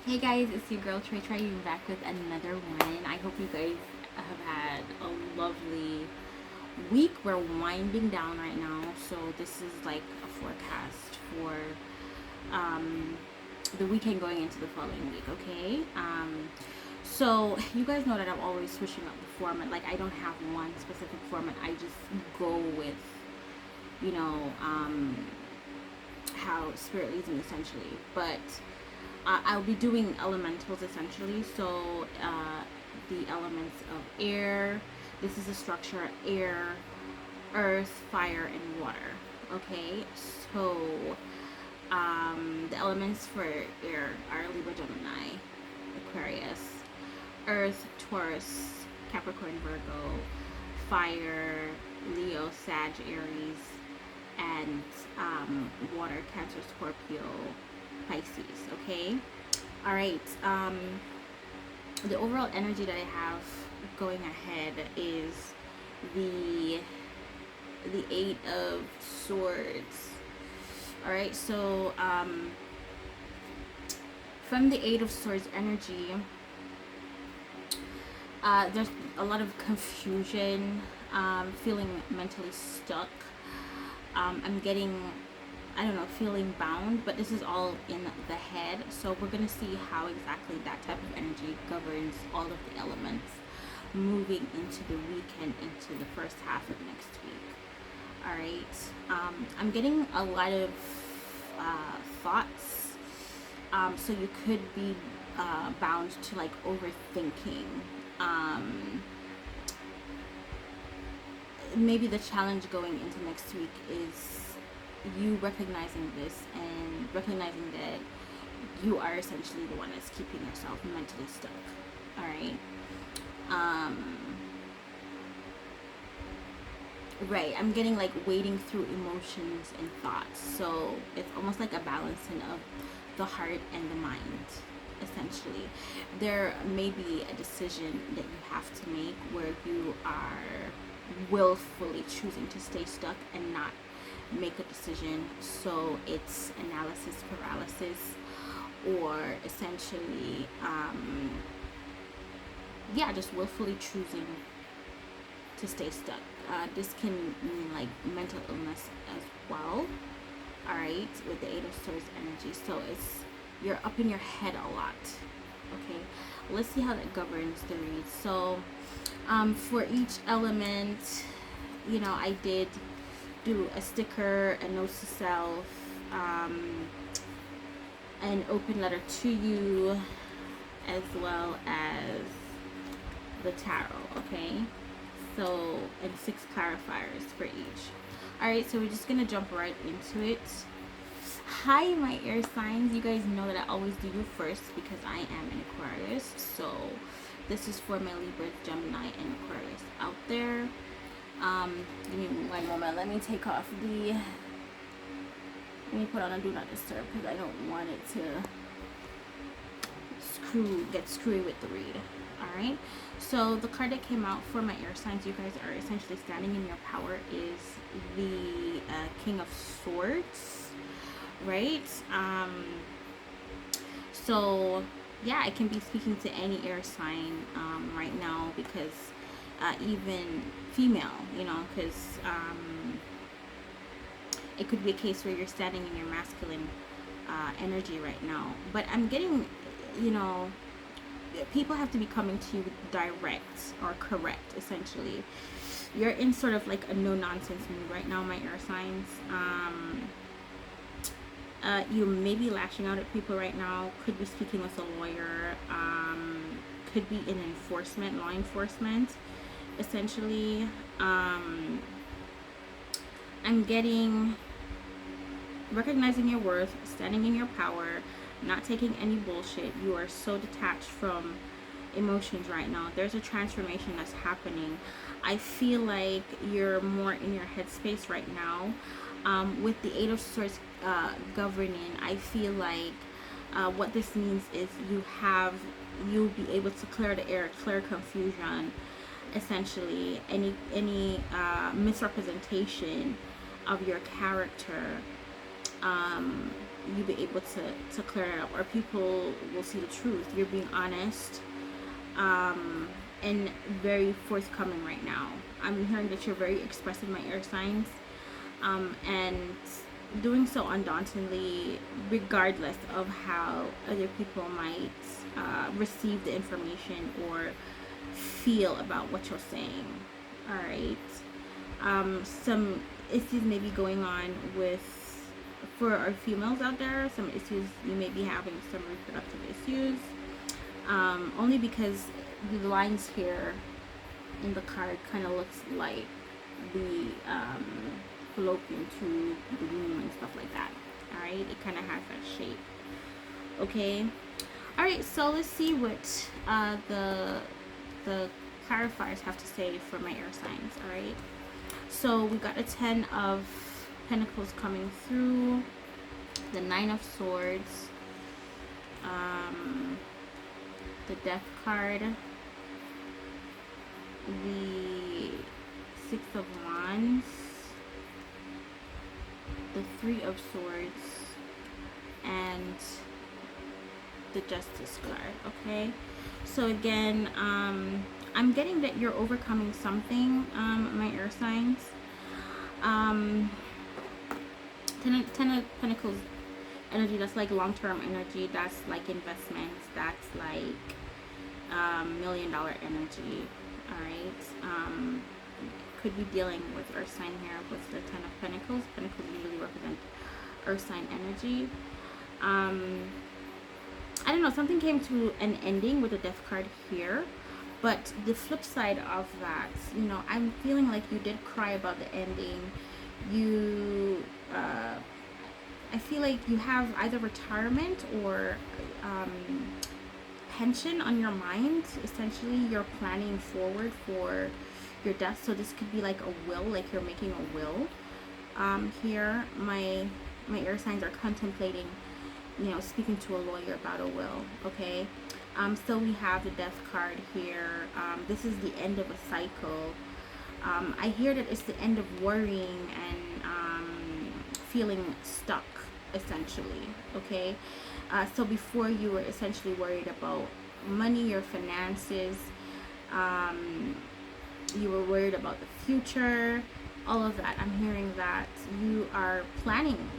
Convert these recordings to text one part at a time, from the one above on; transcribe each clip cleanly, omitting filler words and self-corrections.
Hey guys, it's your girl Traytriune back with another one. I hope you guys have had a lovely week. We're winding down right now, so this is like a forecast for um, the weekend going into the following week. Okay, so you guys know that I'm always switching up the format. Like I don't have one specific format. I just go with you know how spirit leads me essentially, but I'll be doing elementals essentially. So the elements of air. This is the structure: air, earth, fire, and water. Okay, so the elements for air are Libra, Gemini, Aquarius; earth, Taurus, Capricorn, Virgo; fire, Leo, Sag, Aries; and water, Cancer, Scorpio, Pisces. Okay. All right. The overall energy that I have going ahead is the the Eight of Swords. All right. So from the Eight of Swords energy, there's a lot of confusion, feeling mentally stuck. I'm getting, I don't know, feeling bound, but this is all in the head. So we're going to see how exactly that type of energy governs all of the elements moving into the weekend, into the first half of next week. All right. I'm getting a lot of thoughts. So you could be bound to like overthinking. Maybe the challenge going into next week is you recognizing this and recognizing that you are essentially the one that's keeping yourself mentally stuck. All right. Um, right. I'm getting like wading through emotions and thoughts. So it's almost like a balancing of the heart and the mind. Essentially, there may be a decision that you have to make where you are willfully choosing to stay stuck and not make a decision. So it's analysis paralysis, or essentially just willfully choosing to stay stuck. This can mean like mental illness as well. All right, with the Eight of Swords energy. So it's, you're up in your head a lot. Okay, let's see how that governs the read. So for each element, I did do a sticker, a note to self, an open letter to you, as well as the tarot. Okay, so, and 6 clarifiers for each. All right, so we're just gonna jump right into it. Hi, my air signs. You guys know that I always do you first because I am an Aquarius. So this is for my Libra, Gemini, and Aquarius out there. Give me one moment. Let me take off the. Let me put on a do not disturb because I don't want it to get screwy with the read. All right. So the card that came out for my air signs, you guys are essentially standing in your power, is the King of Swords, right? So yeah, I can be speaking to any air sign right now, because even female, because it could be a case where you're standing in your masculine energy right now. But I'm getting, you know, people have to be coming to you direct or correct, essentially. You're in sort of like a no nonsense mood right now, my air signs. You may be lashing out at people right now, could be speaking with a lawyer, could be in enforcement, law enforcement, essentially. I'm getting recognizing your worth, standing in your power, not taking any bullshit. You are so detached from emotions right now. There's a transformation that's happening. I feel like you're more in your headspace right now. With the Eight of Swords governing, I feel like what this means is you'll be able to clear the air, clear confusion, essentially any misrepresentation of your character. you be able to clear it up, or people will see the truth. You're being honest, and very forthcoming right now. I'm hearing that you're very expressive, my air signs, and doing so undauntedly, regardless of how other people might receive the information or feel about what you're saying. All right. Some issues may be going on with, for our females out there, some issues you may be having, some reproductive issues, only because the lines here in the card kind of looks like the fallopian tube, the womb, and stuff like that. All right, it kind of has that shape. Okay. All right, so let's see what the clarifiers have to say for my air signs. All right, so we got a 10 of Pentacles coming through, the 9 of Swords, the Death card, the 6 of Wands, the 3 of Swords, and the Justice card. Okay, so again, I'm getting that you're overcoming something, my air signs. 10 of Pentacles energy, that's like long-term energy, that's like investments, that's like $1 million energy. All right, could be dealing with earth sign here with the 10 of Pentacles. Pentacles usually represent earth sign energy. I don't know, something came to an ending with the Death card here, but the flip side of that, you know, I'm feeling like you did cry about the ending. You I feel like you have either retirement or pension on your mind. Essentially, you're planning forward for your death. So this could be like a will, like you're making a will. Here, my air signs are contemplating, you know, speaking to a lawyer about a will. Okay. So we have the Death card here. This is the end of a cycle. I hear that it's the end of worrying and feeling stuck, essentially. Okay. So before, you were essentially worried about money, your finances, you were worried about the future, all of that. I'm hearing that you are planning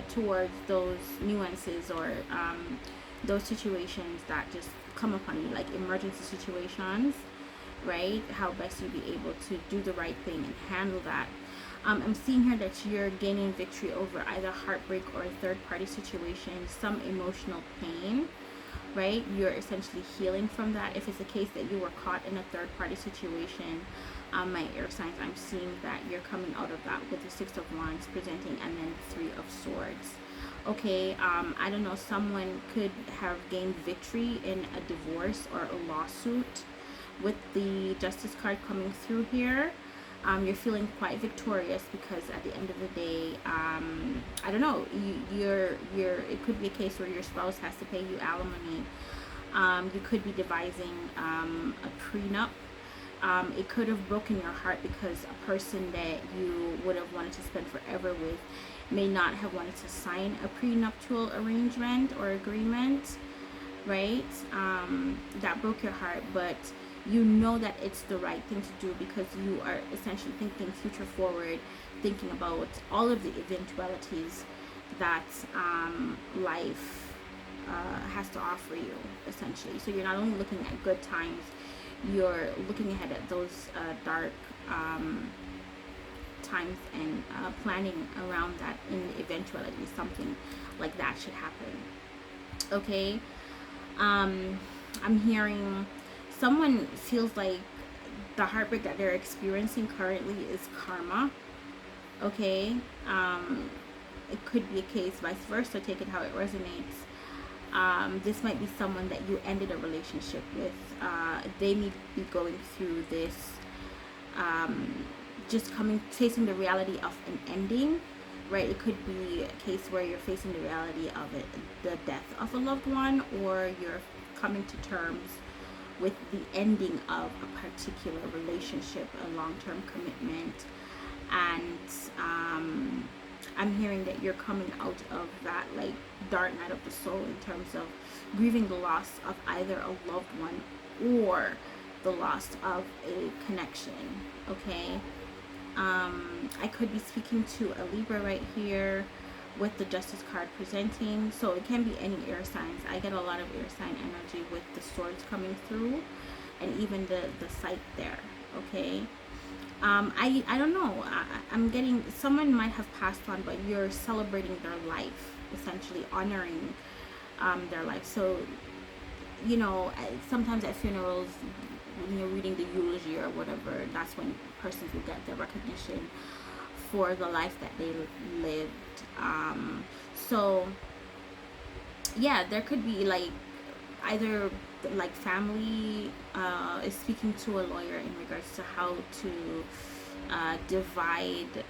towards those nuances, or those situations that just come upon you, like emergency situations, right? How best you be able to do the right thing and handle that. I'm seeing here that you're gaining victory over either heartbreak or a third-party situation, some emotional pain, right? You're essentially healing from that. If it's the case that you were caught in a third-party situation, my air signs, I'm seeing that you're coming out of that with the 6 of Wands presenting, and then 3 of Swords. Okay, I don't know, someone could have gained victory in a divorce or a lawsuit with the Justice card coming through here. You're feeling quite victorious because at the end of the day, I don't know, it could be a case where your spouse has to pay you alimony. You could be devising a prenup. It could have broken your heart because a person that you would have wanted to spend forever with may not have wanted to sign a prenuptial arrangement or agreement, right? That broke your heart, but you know that it's the right thing to do because you are essentially thinking future forward, thinking about all of the eventualities that life has to offer you, essentially. So you're not only looking at good times, you're looking ahead at those dark times and planning around that in the eventuality something like that should happen. Okay. I'm hearing someone feels like the heartbreak that they're experiencing currently is karma. Okay. It could be a case vice versa, take it how it resonates. This might be someone that you ended a relationship with. They may be going through this, facing the reality of an ending, right? It could be a case where you're facing the reality of it, the death of a loved one, or you're coming to terms with the ending of a particular relationship, a long-term commitment, and I'm hearing that you're coming out of that like dark night of the soul in terms of grieving the loss of either a loved one or the loss of a connection. Okay. I could be speaking to a Libra right here with the Justice card presenting. So it can be any air signs. I get a lot of air sign energy with the swords coming through, and even the sight there. Okay. I don't know. I'm getting, someone might have passed on, but you're celebrating their life, essentially honoring their life. So, you know, sometimes at funerals, when you're reading the eulogy or whatever, that's when persons will get their recognition for the life that they lived. So yeah, there could be like either like family is speaking to a lawyer in regards to how to divide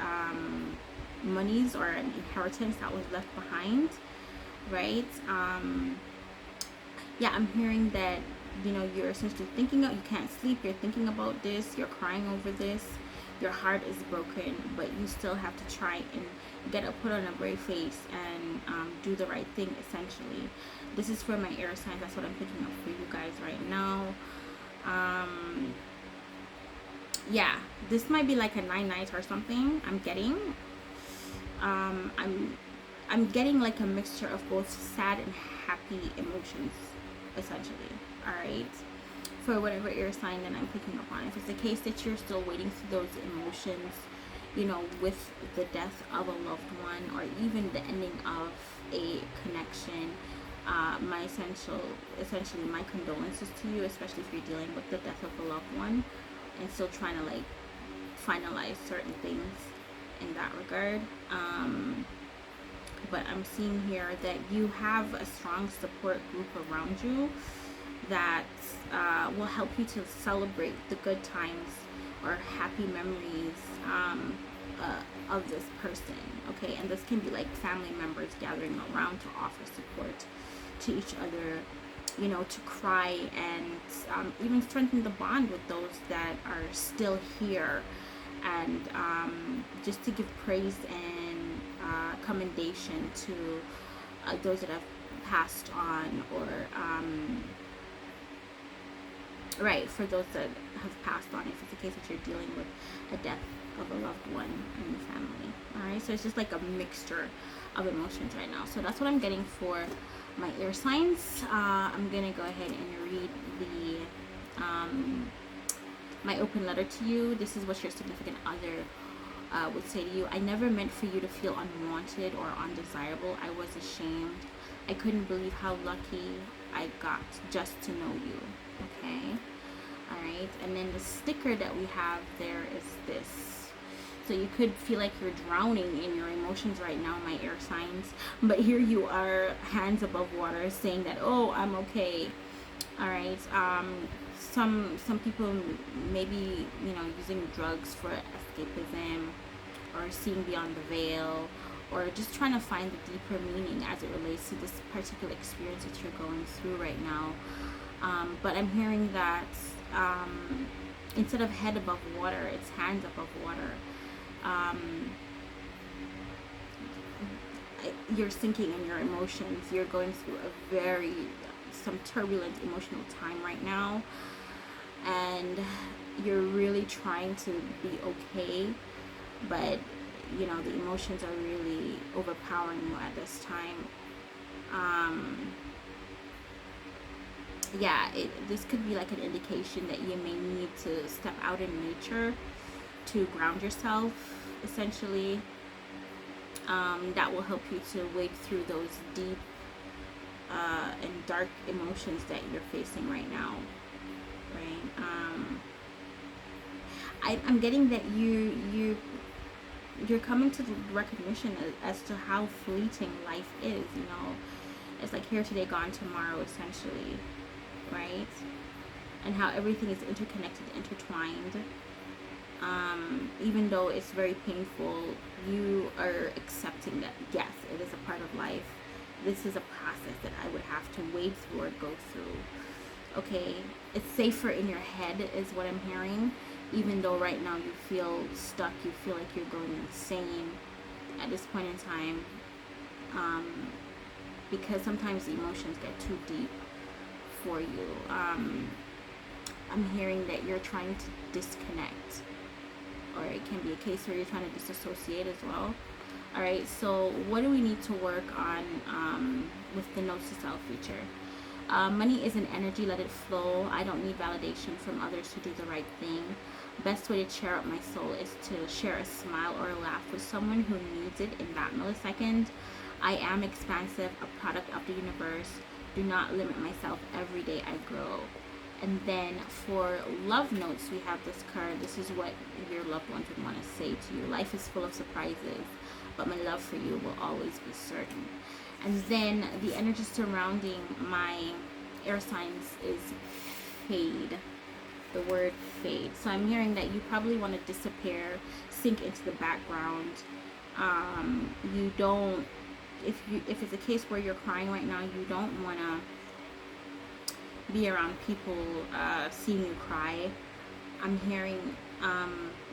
monies or an inheritance that was left behind, right? Yeah, I'm hearing that, you know, you're essentially thinking of, you can't sleep, you're thinking about this, you're crying over this, your heart is broken, but you still have to try and put on a brave face and do the right thing, essentially. This is for my air signs. That's what I'm picking up for you guys right now. Yeah, this might be like a 9 nights or something. I'm getting I'm getting like a mixture of both sad and happy emotions, essentially. All right, for whatever air sign that I'm picking up on. If it's the case that you're still waiting through those emotions, you know, with the death of a loved one or even the ending of a connection, essentially my condolences to you, especially if you're dealing with the death of a loved one and still trying to like finalize certain things in that regard. But I'm seeing here that you have a strong support group around you that will help you to celebrate the good times or happy memories of this person. Okay, and this can be like family members gathering around to offer support to each other, you know, to cry and even strengthen the bond with those that are still here, and just to give praise and commendation to those that have passed on, or right, for those that have passed on, if it's the case that you're dealing with a death of a loved one in the family. All right, so it's just like a mixture of emotions right now. So that's what I'm getting for my air signs. I'm gonna go ahead and read the my open letter to you. This is what your significant other would say to you. I never meant for you to feel unwanted or undesirable. I was ashamed. I couldn't believe how lucky I got just to know you. Okay, all right. And then the sticker that we have there is this. So you could feel like you're drowning in your emotions right now, my air signs, but here you are, hands above water, saying that, oh, I'm okay. All right. Some people maybe, you know, using drugs for escapism, or seeing beyond the veil, or just trying to find the deeper meaning as it relates to this particular experience that you're going through right now. But I'm hearing that instead of head above water, it's hands above water. You're sinking in your emotions. You're going through some turbulent emotional time right now, and you're really trying to be okay, but you know, the emotions are really overpowering you at this time. Yeah, this could be like an indication that you may need to step out in nature to ground yourself, essentially. That will help you to wade through those deep and dark emotions that you're facing right now, right? I'm getting that you're coming to the recognition as to how fleeting life is. You know, it's like here today, gone tomorrow, essentially, right? And how everything is interconnected, intertwined. Even though it's very painful, you are accepting that, yes, it is a part of life. This is a process that I would have to wade through or go through. Okay, it's safer in your head is what I'm hearing, even though right now you feel stuck, you feel like you're going insane, at this point in time, because sometimes the emotions get too deep for you. I'm hearing that you're trying to disconnect, or it can be a case where you're trying to disassociate as well. All right, so what do we need to work on with the notes to self feature? Money is an energy, let it flow. I don't need validation from others to do the right thing. Best way to cheer up my soul is to share a smile or a laugh with someone who needs it in that millisecond. I am expansive, a product of the universe. Do not limit myself. Every day I grow. And then for love notes, we have this card. This is what your loved ones would want to say to you. Life is full of surprises, but my love for you will always be certain. And then the energy surrounding my air signs is fade. The word fade. So I'm hearing that you probably want to disappear, sink into the background. You don't, if it's a case where you're crying right now, you don't want to be around people seeing you cry. I'm hearing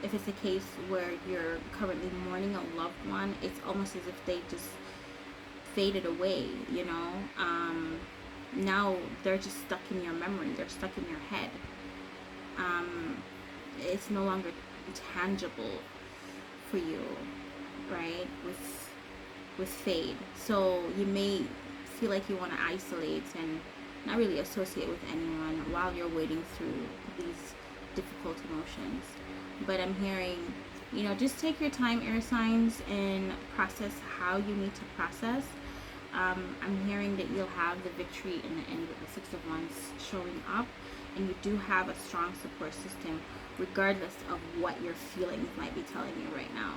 if it's a case where you're currently mourning a loved one, it's almost as if they just faded away, you know. Now they're just stuck in your memory, they're stuck in your head. It's no longer tangible for you, right? With fade. So you may feel like you want to isolate and not really associate with anyone while you're waiting through these difficult emotions. But I'm hearing, you know, just take your time, air signs, and process how you need to process. I'm hearing that you'll have the victory in the end with the Six of Wands showing up, and you do have a strong support system regardless of what your feelings might be telling you right now.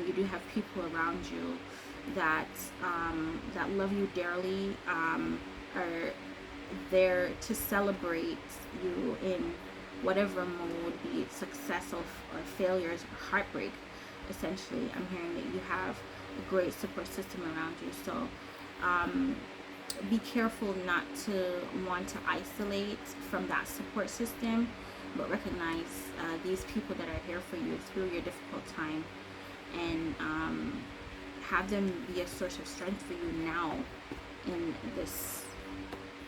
You do have people around you that that love you dearly, are there to celebrate you in whatever mode, be it success or failures or heartbreak. Essentially, I'm hearing that you have a great support system around you. So be careful not to want to isolate from that support system, but recognize these people that are here for you through your difficult time, and have them be a source of strength for you now in this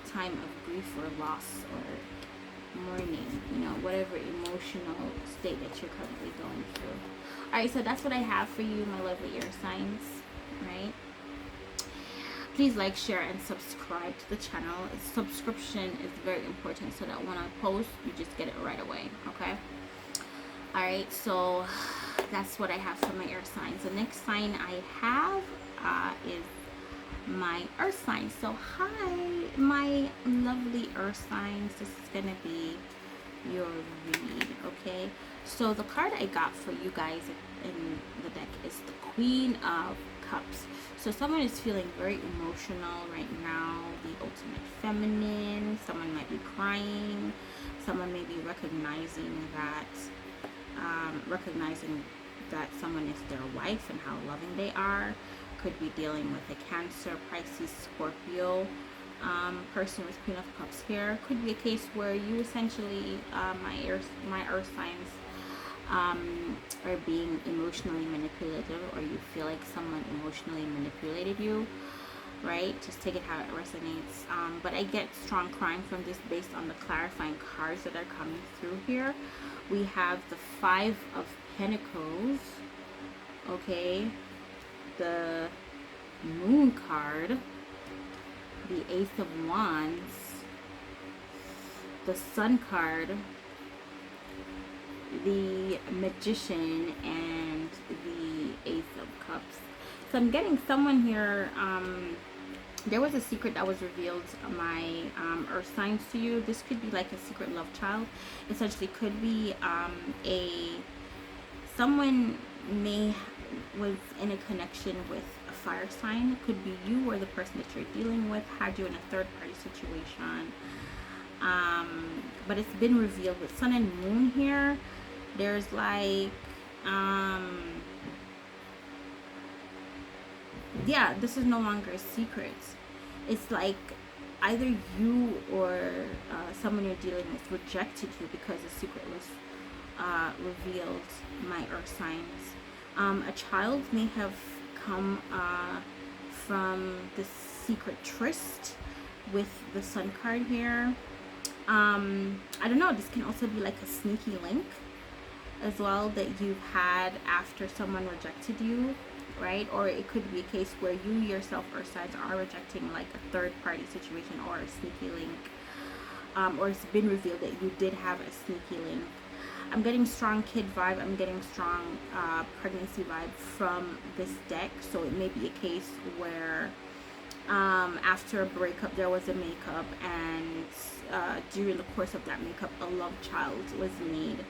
time of grief or loss or mourning, you know, whatever emotional state that you're currently going through. All right, so that's what I have for you, my lovely air signs, right? Please like, share, and subscribe to the channel. Subscription is very important so that when I post, you just get it right away, okay? All right, so that's what I have for my air signs. The next sign I have is my earth signs. So hi, my lovely earth signs. This is gonna be your read, okay? So the card I got for you guys in the deck is the Queen of Cups. So someone is feeling very emotional right now, the ultimate feminine. Someone might be crying. Someone may be recognizing that someone is their wife and how loving they are. Could be dealing with a Cancer, Pisces, Scorpio person with Queen of Cups here. Could be a case where you essentially, my earth signs, are being emotionally manipulative, or you feel like someone emotionally manipulated you, right? Just take it how it resonates. But I get strong crying from this based on the clarifying cards that are coming through here. We have the Five of Pentacles, okay, the Moon card, the Ace of Wands, the Sun card, the Magician, and the Ace of Cups. So I'm getting someone here, there was a secret that was revealed, my earth signs, to you. This could be like a secret love child. Essentially could be someone was in a connection with a fire sign. It could be you or the person that you're dealing with had you in a third party situation. But it's been revealed with Sun and Moon here. There's like yeah, this is no longer a secret. It's like either you or someone you're dealing with rejected you because the secret was revealed, my earth signs. A child may have come from the secret tryst with the sun card here. I don't know, this can also be like a sneaky link as well that you've had after someone rejected you, right? Or it could be a case where you yourself or sides are rejecting like a third party situation or a sneaky link, or it's been revealed that you did have a sneaky link. I'm getting strong kid vibe. I'm getting strong pregnancy vibe from this deck. So it may be a case where after a breakup there was a makeup, and during the course of that makeup a love child was made,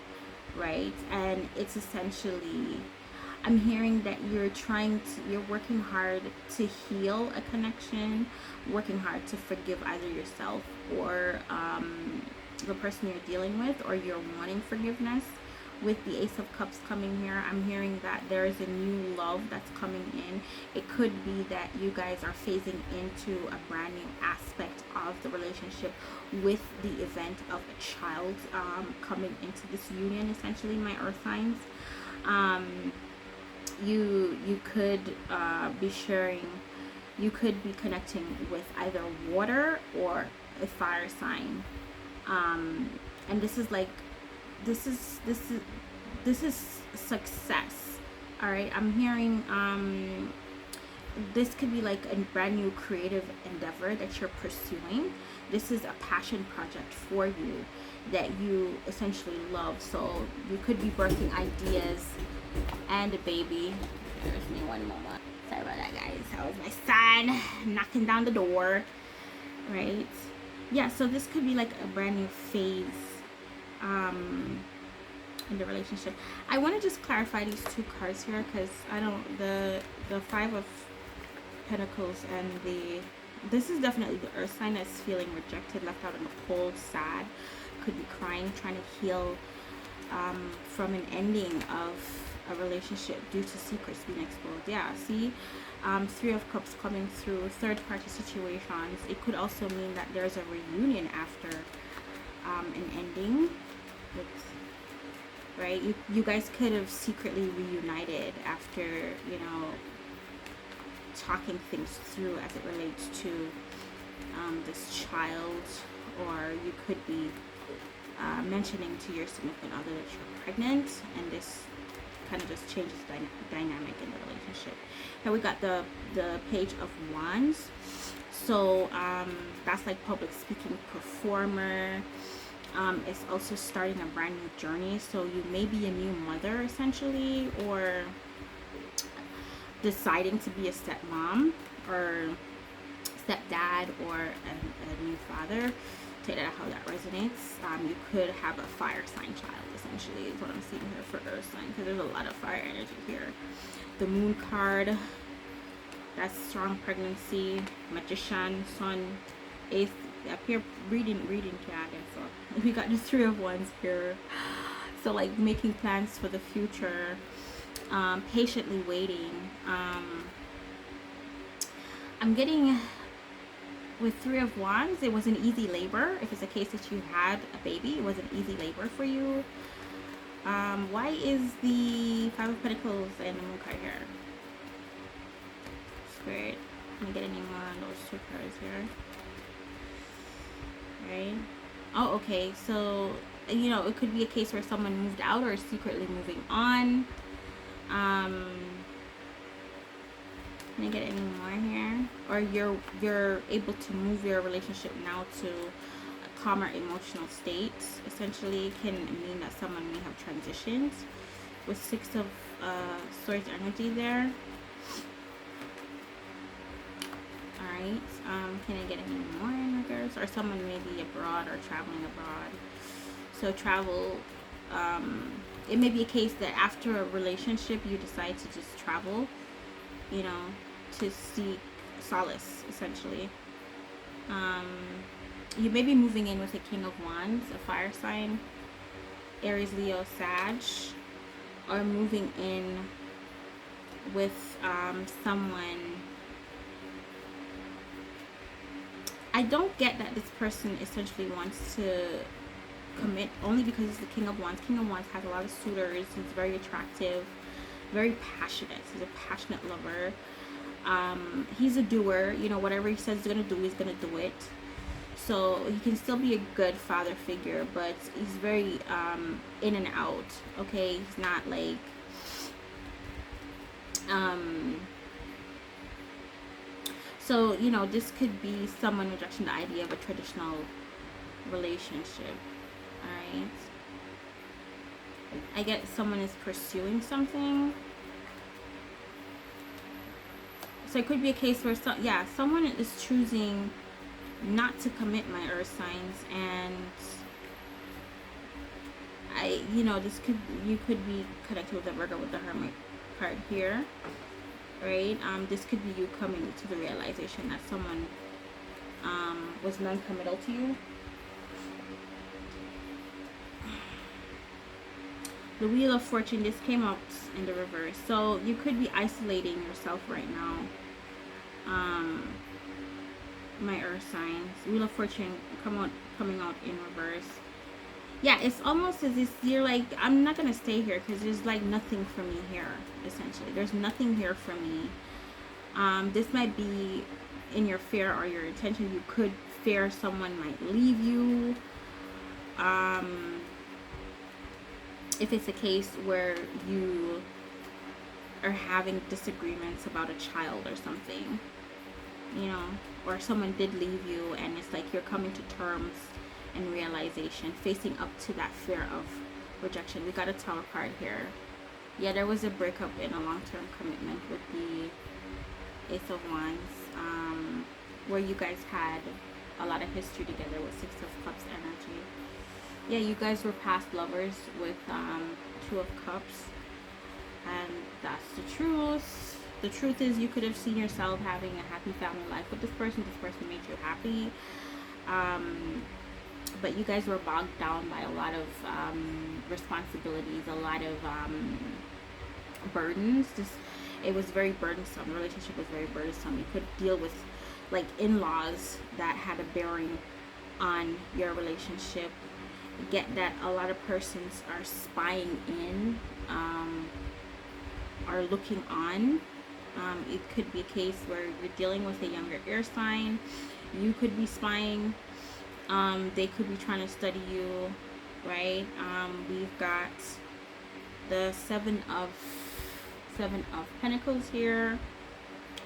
right? And it's essentially, I'm hearing that you're working hard to heal a connection, working hard to forgive either yourself or the person you're dealing with, or you're wanting forgiveness. With the Ace of Cups coming here, I'm hearing that there is a new love that's coming in. It could be that you guys are phasing into a brand new aspect of the relationship with the event of a child coming into this union, essentially, my earth signs. You could be sharing, you could be connecting with either water or a fire sign. And this is like, this is success. All right, I'm hearing this could be like a brand new creative endeavor that you're pursuing. This is a passion project for you that you essentially love. So you could be birthing ideas and a baby. There's me one moment. Sorry about that, guys. That was my son knocking down the door, right? Yeah, so this could be like a brand new phase in the relationship. I want to just clarify these two cards here, because I don't, the Five of Pentacles and this is definitely the earth sign that's feeling rejected, left out in the cold, sad, could be crying, trying to heal from an ending of a relationship due to secrets being exposed. Yeah, see, Three of Cups coming through, third party situations. It could also mean that there's a reunion after an ending. Right, you guys could have secretly reunited after, you know, talking things through as it relates to this child, or you could be mentioning to your significant other that you're pregnant, and this kind of just changes the dynamic in the relationship. Here we got the Page of Wands. So that's like public speaking performer. It's also starting a brand new journey. So you may be a new mother, essentially, or deciding to be a stepmom or stepdad, or a new father. Take that how that resonates. You could have a fire sign child, essentially, is what I'm seeing here for earth sign, because there's a lot of fire energy here. The Moon card, that's strong pregnancy. Magician, Sun, Ace. Up here, reading Canada. So we got the Three of Wands here. So like making plans for the future, patiently waiting. I'm getting, with Three of Wands, it was an easy labor. If it's a case that you had a baby, it was an easy labor for you. Why is the Five of Pentacles and the Moon card here? Spirit, can I get any more on those two cards here? Right? Oh, okay. So, you know, it could be a case where someone moved out or is secretly moving on. Can I get any more here? Or you're able to move your relationship now to a calmer emotional state. Essentially, can mean that someone may have transitioned. With Six of Swords energy there. Alright, can I get any more in regards? Or someone may be abroad or traveling abroad. So travel, it may be a case that after a relationship you decide to just travel, you know, to seek solace, essentially. You may be moving in with a King of Wands, a fire sign, Aries, Leo, Sag, or moving in with someone. I don't get that this person essentially wants to commit only because it's the King of Wands. King of Wands has a lot of suitors. He's very attractive. very passionate. He's a passionate lover. He's a doer. You know, whatever he says he's gonna do, he's gonna do it. So he can still be a good father figure, but he's very in and out. Okay, he's not like so, you know, this could be someone rejecting the idea of a traditional relationship. Alright. I get someone is pursuing something. So it could be a case where someone is choosing not to commit, my earth signs, and you could be connected with the Virgo with the Hermit card here. Right? This could be you coming to the realization that someone was non-committal to you. The Wheel of Fortune, this came out in the reverse. So you could be isolating yourself right now. My earth signs. Wheel of Fortune coming out in reverse. Yeah, it's almost as if you're like, I'm not going to stay here because there's like nothing for me here, essentially. There's nothing here for me. This might be in your fear or your intention. You could fear someone might leave you. If it's a case where you are having disagreements about a child or something, you know, or someone did leave you and it's like you're coming to terms and realization, facing up to that fear of rejection. We got a Tower card here. Yeah, there was a breakup in a long-term commitment with the Ace of Wands, where you guys had a lot of history together with Six of Cups energy. Yeah, you guys were past lovers with Two of Cups, and that's the truth. The truth is you could have seen yourself having a happy family life with this person. This person made you happy. But you guys were bogged down by a lot of responsibilities, a lot of burdens. It was very burdensome. The relationship was very burdensome. You could deal with like in-laws that had a bearing on your relationship. Get that a lot of persons are spying in, are looking on. It could be a case where you're dealing with a younger air sign. You could be spying. They could be trying to study you, right? We've got the Seven of Pentacles here,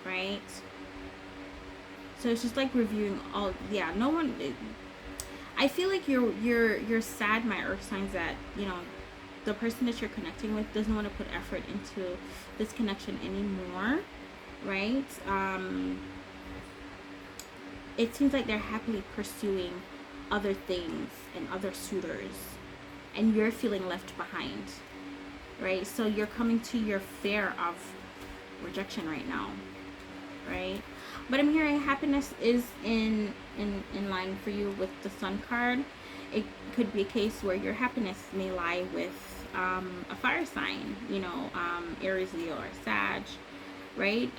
right? So it's just like reviewing all. Yeah, no one. I feel like you're sad, my earth signs, that you know the person that you're connecting with doesn't want to put effort into this connection anymore, right? It seems like they're happily pursuing other things and other suitors, and you're feeling left behind, right? So you're coming to your fear of rejection right now, right? But I'm hearing happiness is in line for you with the Sun card. It could be a case where your happiness may lie with a fire sign, you know, Aries, Leo, or Sag, right?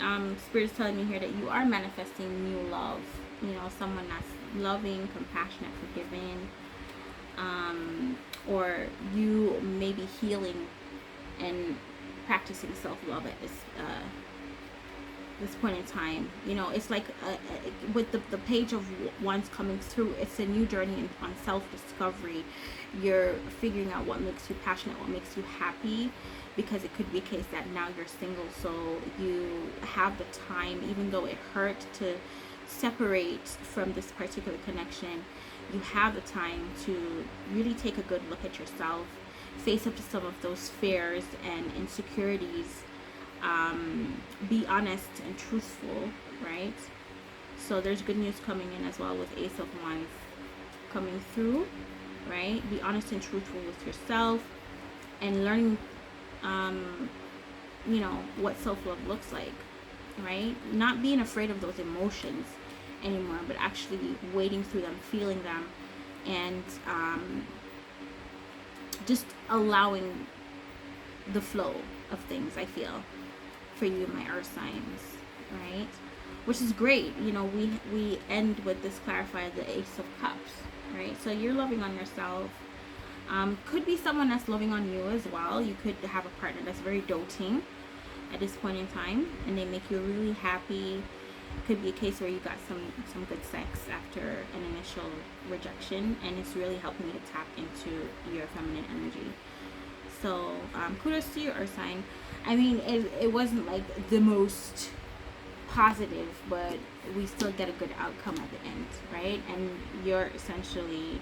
Spirit's telling me here that you are manifesting new love, you know, someone that's loving, compassionate, forgiving, or you may be healing and practicing self-love at this point in time. You know, it's like with the Page of Wands coming through, it's a new journey on self-discovery. You're figuring out what makes you passionate, what makes you happy, because it could be a case that now you're single, so you have the time, even though it hurt to separate from this particular connection, you have the time to really take a good look at yourself, face up to some of those fears and insecurities, be honest and truthful, right? So there's good news coming in as well with Ace of Wands coming through, right? Be honest and truthful with yourself and learning you know what self-love looks like, right? Not being afraid of those emotions anymore, but actually wading through them, feeling them, and just allowing the flow of things, I feel, for you, my earth signs, right? Which is great. You know, we end with this clarifier, the Ace of Cups, right? So you're loving on yourself. Could be someone that's loving on you as well. You could have a partner that's very doting at this point in time, and they make you really happy. Could be a case where you got some good sex after an initial rejection, and it's really helping you to tap into your feminine energy. So kudos to your earth sign. I mean, it wasn't like the most positive, but we still get a good outcome at the end, right? And you're essentially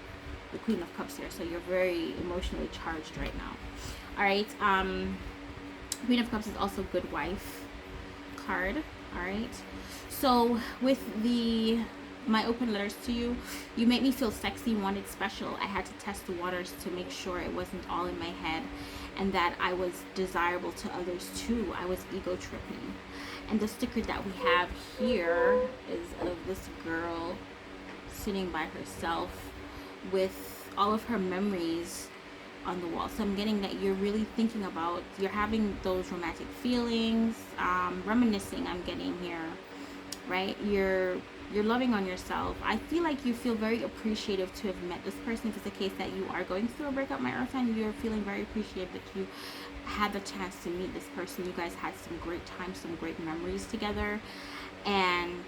the Queen of Cups here, so you're very emotionally charged right now. All right. Queen of Cups is also good wife card. All right. So with my open letters to you, you make me feel sexy, wanted, special. I had to test the waters to make sure it wasn't all in my head and that I was desirable to others too. I was ego tripping. And the sticker that we have here is of this girl sitting by herself with all of her memories on the wall. So I'm getting that you're really thinking about, you're having those romantic feelings, reminiscing, I'm getting here, right? You're loving on yourself. I feel like you feel very appreciative to have met this person. If it's the case that you are going through a breakup, my earth sign, you're feeling very appreciative that you had the chance to meet this person. You guys had some great times, some great memories together. And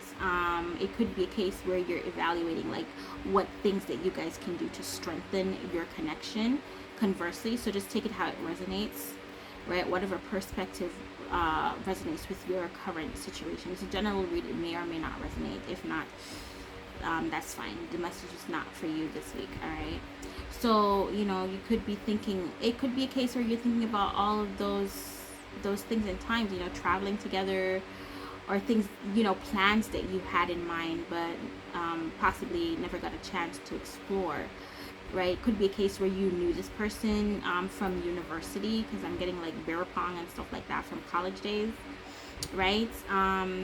it could be a case where you're evaluating like what things that you guys can do to strengthen your connection. Conversely, so just take it how it resonates, right? Whatever perspective resonates with your current situation. It's a general read. It may or may not resonate. If not, that's fine. The message is not for you this week. All right. So you could be thinking. It could be a case where you're thinking about all of those things and times. Traveling together, or things. Plans that you had in mind, but possibly never got a chance to explore. Right, could be a case where you knew this person from university, because I'm getting like beer pong and stuff like that from college days, right?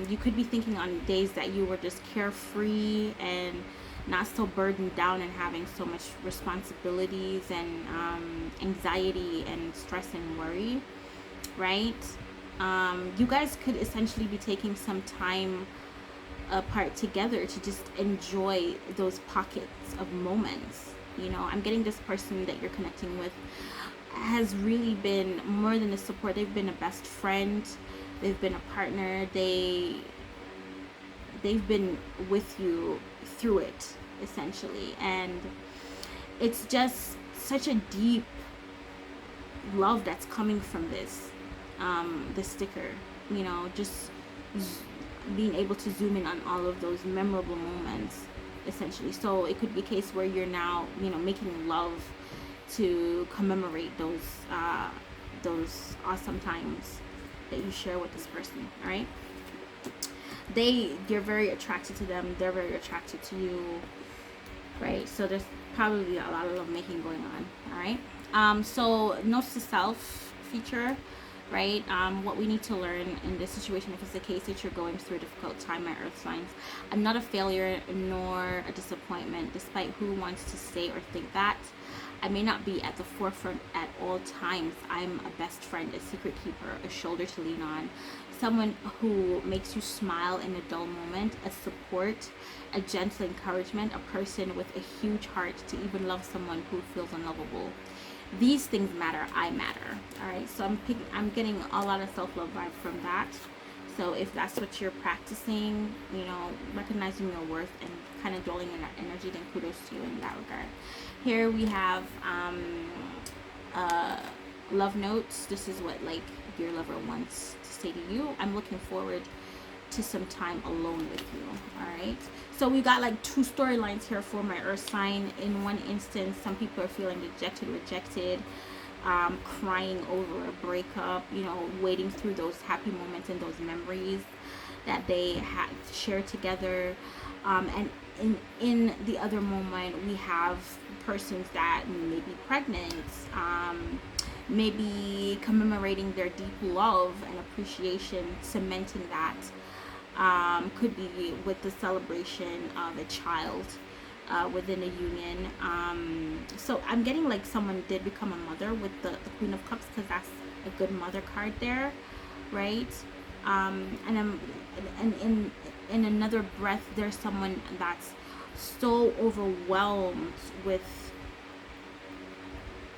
You could be thinking on days that you were just carefree and not so burdened down and having so much responsibilities and anxiety and stress and worry, right? You guys could essentially be taking some time apart together to just enjoy those pockets of moments. I'm getting this person that you're connecting with has really been more than a support. They've been a best friend. They've been a partner. They've been with you through it, essentially. And it's just such a deep love that's coming from this sticker. Just being able to zoom in on all of those memorable moments, essentially. So it could be a case where you're now making love to commemorate those awesome times that you share with this person. All right, you're very attracted to them, they're very attracted to you, right? So there's probably a lot of love making going on. All right. So notes to self feature, right? What we need to learn in this situation, if it's the case that you're going through a difficult time, my earth signs, I'm not a failure nor a disappointment, despite who wants to say or think that. I may not be at the forefront at all times. I'm a best friend, a secret keeper, a shoulder to lean on, someone who makes you smile in a dull moment, a support, a gentle encouragement, a person with a huge heart to even love someone who feels unlovable. These things matter. I matter. All right. So I'm getting a lot of self-love vibe from that. So if that's what you're practicing, recognizing your worth and kind of dwelling in that energy, then kudos to you in that regard. Here we have love notes. This is what like your lover wants to say to you. I'm looking forward to some time alone with you. All right. So we got like two storylines here for my earth sign. In one instance, some people are feeling rejected, crying over a breakup, wading through those happy moments and those memories that they had shared together. And in the other moment, we have persons that may be pregnant, maybe commemorating their deep love and appreciation, cementing that. Could be with the celebration of a child within a union. So I'm getting like someone did become a mother with the Queen of Cups, because that's a good mother card there, right? And in another breath, there's someone that's so overwhelmed with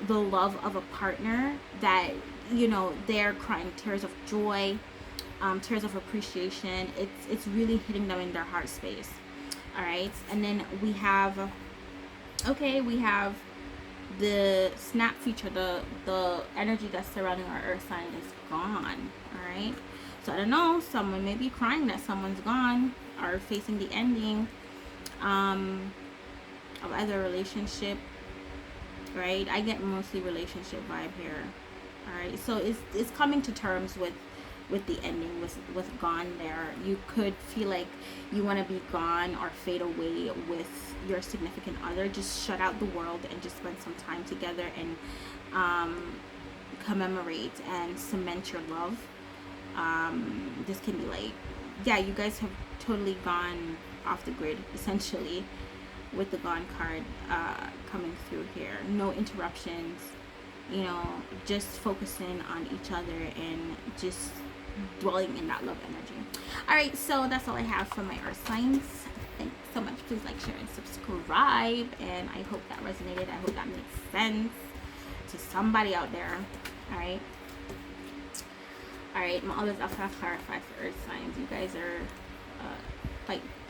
the love of a partner that, you know, they're crying tears of joy, tears of appreciation. It's really hitting them in their heart space. All right. And then we have, okay, we have the snap feature. The energy that's surrounding our earth sign is gone. All right. So I don't know, someone may be crying that someone's gone, or facing the ending of either relationship, right? I get mostly relationship vibe here. All right. So it's coming to terms with the ending, with gone there. You could feel like you want to be gone or fade away with your significant other. Just shut out the world and just spend some time together and commemorate and cement your love. This can be like, yeah, you guys have totally gone off the grid, essentially, with the gone card coming through here. No interruptions, you know, just focusing on each other and just dwelling in that love energy. All right, so that's all I have for my earth signs. Thanks so much. Please like, share, and subscribe, and I hope that resonated. I hope that makes sense to somebody out there. All right, my others, I'll clarify for earth signs. You guys are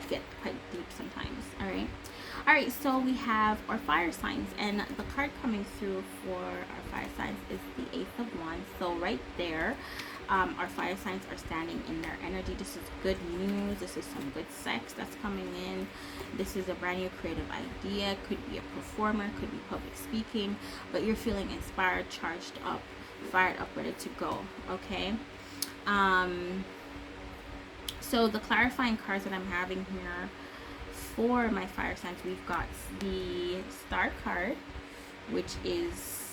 get quite deep sometimes. All right, so we have our fire signs, and the card coming through for our fire signs is the Ace of Wands. So right there, our fire signs are standing in their energy. This is good news. This is some good sex that's coming in. This is a brand new creative idea. Could be a performer, could be public speaking, but you're feeling inspired, charged up, fired up, ready to go. Okay. So the clarifying cards that I'm having here for my fire signs, we've got the Star card, which is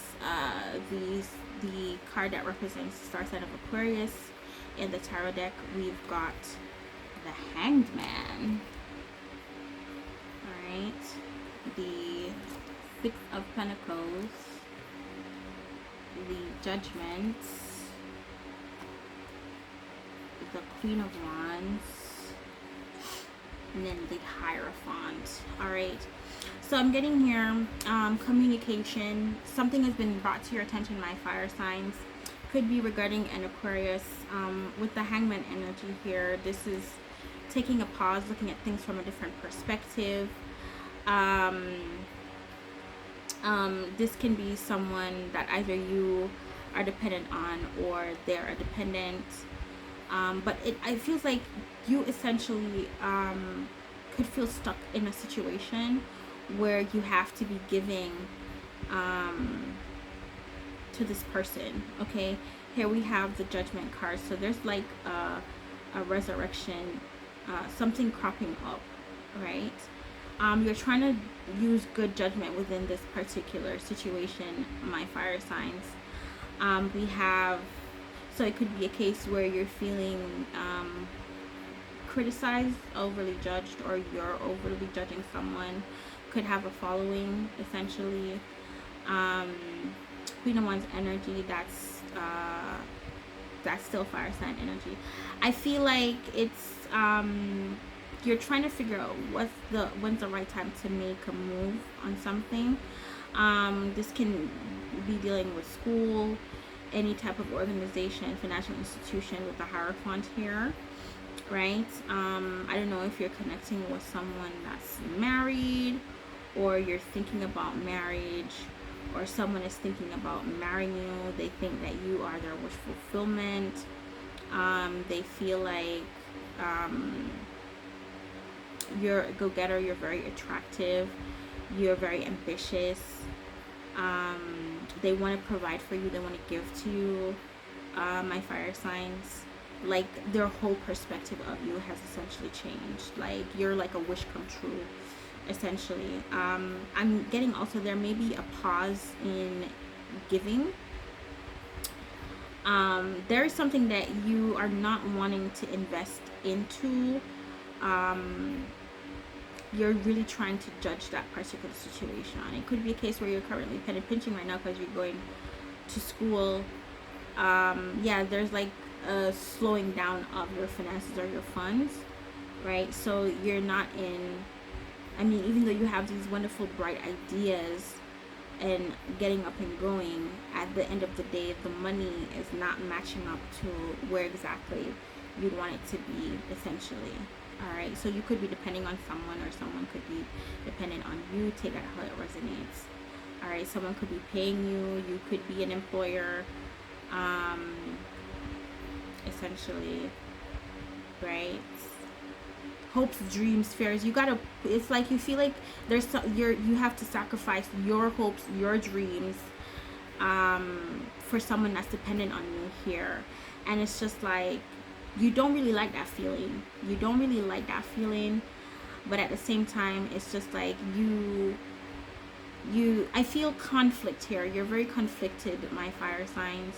the card that represents the star sign of Aquarius. In the tarot deck, we've got the Hanged Man. All right, the Six of Pentacles, the Judgment, the Queen of Wands, and then the Hierophant. All right, so I'm getting here communication. Something has been brought to your attention, my fire signs. Could be regarding an Aquarius. With the Hangman energy here, this is taking a pause, looking at things from a different perspective. This can be someone that either you are dependent on or they're a dependent. But it feels like you essentially could feel stuck in a situation where you have to be giving to this person. Okay, here we have the Judgment card. So there's like a resurrection, something cropping up, right? You're trying to use good judgment within this particular situation, my fire signs. We have, so it could be a case where you're feeling criticized, overly judged, or you're overly judging someone. Could have a following, essentially. Queen of Wands energy, that's still fire sign energy. I feel like it's you're trying to figure out when's the right time to make a move on something. This can be dealing with school, any type of organization, financial institution, with the Hierophant here, right? I don't know if you're connecting with someone that's married, or you're thinking about marriage, or someone is thinking about marrying you. They think that you are their wish fulfillment. They feel like you're a go-getter, you're very attractive, you're very ambitious. They want to provide for you, they want to give to you, my fire signs. Like, their whole perspective of you has essentially changed. Like, you're like a wish come true, essentially. I'm getting also there may be a pause in giving. There is something that you are not wanting to invest into. You're really trying to judge that particular situation. It could be a case where you're currently penny pinching right now because you're going to school. Yeah, there's like a slowing down of your finances or your funds, right? So you're not in, I mean, even though you have these wonderful bright ideas, and getting up and going, at the end of the day, the money is not matching up to where exactly you want it to be, essentially. All right, so you could be depending on someone, or someone could be dependent on you. Take that how it resonates. All right, someone could be paying you. You could be an employer, essentially, right? Hopes, dreams, fears. You gotta. It's like you feel like you have to sacrifice your hopes, your dreams, for someone that's dependent on you here, and it's just like you don't really like that feeling. You don't really like that feeling, but at the same time, it's just like I feel conflict here. You're very conflicted, my fire signs.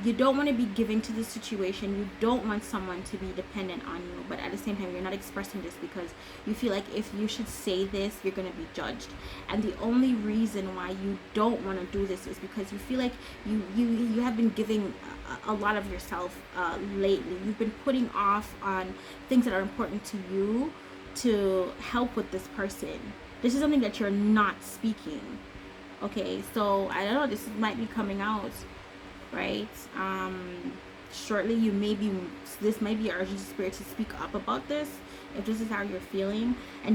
You don't want to be giving to the situation. You don't want someone to be dependent on you, but at the same time, you're not expressing this because you feel like if you should say this, you're going to be judged. And the only reason why you don't want to do this is because you feel like you have been giving a lot of yourself lately. You've been putting off on things that are important to you to help with this person. This is something that you're not speaking. Okay, so I don't know, this might be coming out, right? Shortly, this may be urging spirit to speak up about this if this is how you're feeling. And